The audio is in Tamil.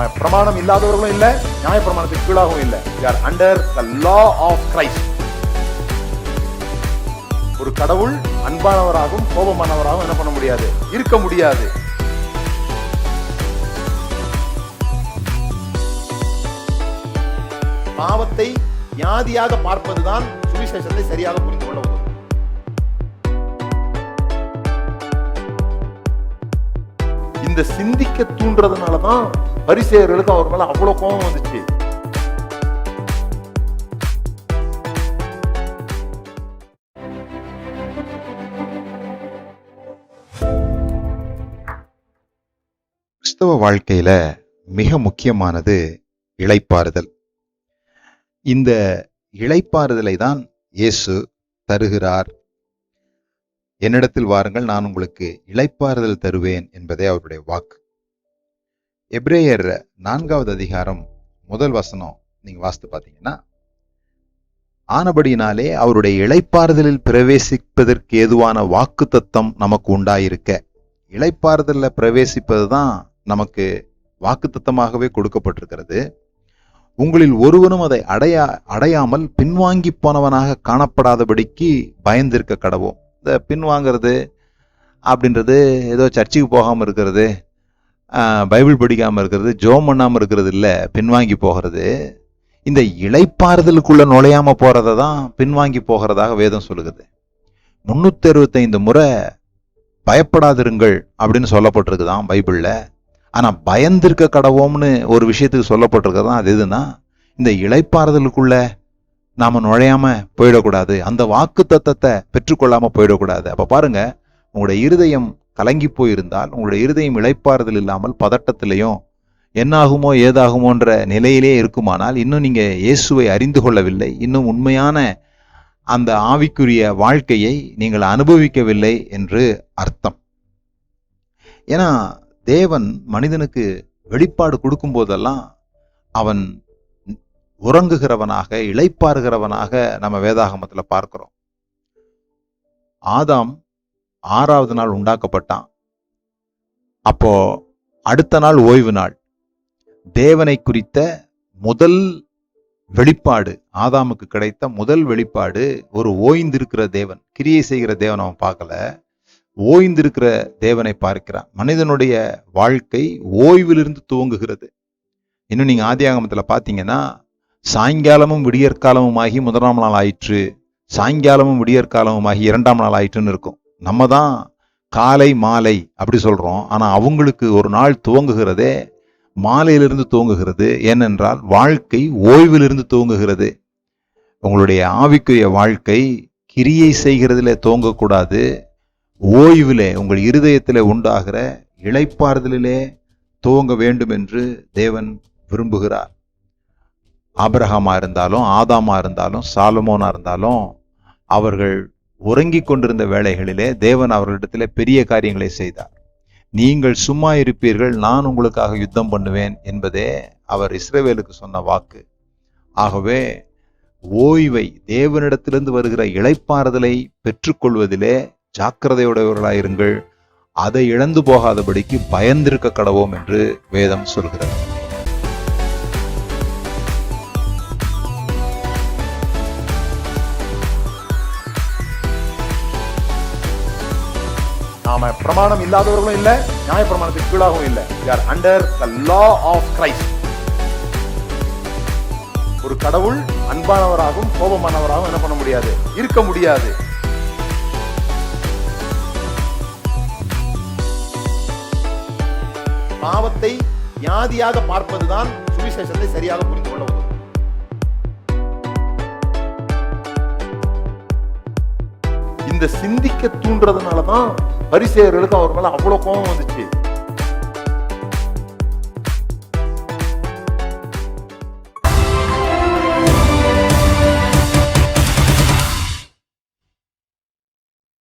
நாம பிரமாணம் இல்லாதவர்களும் இல்ல, நியாய பிரமாணத்துக்கு கீழாகவும் இல்ல. we are under the law of Christ. ஒரு கடவுள் அன்பானவராகவும் கோபமானவராகவும் என்ன பண்ண முடியாது, இருக்க முடியாது. பாவத்தை வியாதியாக பார்ப்பதுதான் சுவிசேஷத்தை சரியாக புரிந்து கொள்ள உதவும். இந்த சிந்திக்க தூண்டுறதுனாலதான் பரிசேயர்களுக்கு அவர் மேல அவ்வளவு கோபம் வந்துச்சு. கிறிஸ்தவ வாழ்க்கையில மிக முக்கியமானது இளைப்பாறுதல். இந்த இளைப்பாறுதலை தான் இயேசு தருகிறார். என்னிடத்தில் வாருங்கள், நான் உங்களுக்கு இளைப்பாறுதல் தருவேன் என்பதே அவருடைய வாக்கு. எபிரேயர் 4வது அதிகாரம் 1 வசனம் நீங்க வாசித்து பார்த்தீங்கன்னா, ஆனபடியினாலே அவருடைய இளைப்பாறுதலில் பிரவேசிப்பதற்கு ஏதுவான வாக்கு தத்தம் நமக்கு உண்டாயிருக்க. இளைப்பாறுதல்ல பிரவேசிப்பது தான் நமக்கு வாக்கு தத்தமாகவே கொடுக்கப்பட்டிருக்கிறது. உங்களில் ஒருவனும் அதை அடையாமல் பின்வாங்கி போனவனாக காணப்படாதபடிக்கு பயந்திருக்க கடவோம். இந்த பின்வாங்கிறது அப்படின்றது ஏதோ சர்ச்சுக்கு போகாமல் இருக்கிறது, பைபிள் படிக்காமல் இருக்கிறது, ஜோம் பண்ணாமல் இருக்கிறது இல்லை. பின்வாங்கி போகிறது இந்த இளைப்பாறுதலுக்குள்ள நுழையாம போறதை தான் பின்வாங்கி போகிறதாக வேதம் சொல்லுகிறது. 365 முறை பயப்படாதிருங்கள் அப்படின்னு சொல்லப்பட்டிருக்குதான் பைபிள்ல. ஆனா பயந்திருக்க கடவோம்னு ஒரு விஷயத்துக்கு சொல்லப்பட்டிருக்கதான். அது எதுனா, இந்த இளைப்பாறுதலுக்குள்ள நாம நுழையாம போயிடக்கூடாது, அந்த வாக்கு தத்தத்தை பெற்றுக்கொள்ளாம போயிடக்கூடாது. அப்ப பாருங்க, உங்களுடைய இருதயம் கலங்கி போயிருந்தால், உங்களுடைய இருதயம் இளைப்பாறுதல் இல்லாமல் பதட்டத்திலையும் என்னாகுமோ ஏதாகுமோன்ற நிலையிலே இருக்குமானால், இன்னும் நீங்க இயேசுவை அறிந்து கொள்ளவில்லை, இன்னும் உண்மையான அந்த ஆவிக்குரிய வாழ்க்கையை நீங்கள் அனுபவிக்கவில்லை என்று அர்த்தம். ஏன்னா தேவன் மனிதனுக்கு வெளிப்பாடு கொடுக்கும் போதெல்லாம் அவன் உறங்குகிறவனாக, இளைப்பாறுகிறவனாக நம்ம வேதாகமத்துல பார்க்கிறோம். ஆதாம் 6வது நாள் உண்டாக்கப்பட்டான். அப்போ அடுத்த நாள் ஓய்வு நாள். தேவனை குறித்த முதல் வெளிப்பாடு, ஆதாமுக்கு கிடைத்த முதல் வெளிப்பாடு, ஒரு ஓய்ந்திருக்கிற தேவன், கிரியை செய்கிற தேவன் அவன் பார்க்கல, ஓய்ந்திருக்கிற தேவனை பார்க்கிறான். மனிதனுடைய வாழ்க்கை ஓய்விலிருந்து துவங்குகிறது. இன்னும் நீங்க ஆதியாகமத்துல பாத்தீங்கன்னா, சாயங்காலமும் விடியற்காலமுமாகி 1ஆம் நாள் ஆயிற்று, சாயங்காலமும் விடியற்காலமுமாகி 2ஆம் நாள் ஆயிற்றுன்னு இருக்கும். நம்ம தான் காலை மாலை அப்படி சொல்றோம். ஆனா அவங்களுக்கு ஒரு நாள் துவங்குகிறதே மாலையிலிருந்து துவங்குகிறது. ஏனென்றால் வாழ்க்கை ஓய்விலிருந்து துவங்குகிறது. உங்களுடைய ஆவிக்குரிய வாழ்க்கை கிரியை செய்கிறதுல துவங்கக்கூடாது, ஓய்விலே, உங்கள் இருதயத்திலே உண்டாகிற இளைப்பாறுதலிலே துவங்க வேண்டும் என்று தேவன் விரும்புகிறார். ஆபிரகாமா இருந்தாலும், ஆதாமா இருந்தாலும், சாலமோனா இருந்தாலும், அவர்கள் உறங்கிக் கொண்டிருந்த வேளைகளிலே தேவன் அவர்களிடத்திலே பெரிய காரியங்களை செய்தார். நீங்கள் சும்மா இருப்பீர்கள், நான் உங்களுக்காக யுத்தம் பண்ணுவேன் என்பதே அவர் இஸ்ரவேலுக்கு சொன்ன வாக்கு. ஆகவே ஓய்வை, தேவனிடத்திலிருந்து வருகிற இளைப்பாறுதலை பெற்றுக்கொள்வதிலே ஜாக்கிரதையுடையவர்களாயிருங்கள், அதை இழந்து போகாதபடிக்கு பயந்திருக்க கடவோம் என்று வேதம் சொல்கிறது. நாம பிரமாணம் இல்லாதவர்களும் இல்ல, நியாய பிரமாணத்துக்கு கீழாகவும் இல்ல. we are under the law of Christ. ஒரு கடவுள் அன்பானவராகவும் கோபமானவராகவும் என்ன பண்ண முடியாது, இருக்க முடியாது. பாவத்தை வியாதியாக பார்ப்பதுதான் சுவிசேஷத்தை சரியாக புரிந்து கொள்ள உதவும். இந்த சிந்திக்க தூண்டுறதுனாலதான் பரிசேயர்களுக்கு அவர் மேல அவ்வளவு கோபம் வந்துச்சு.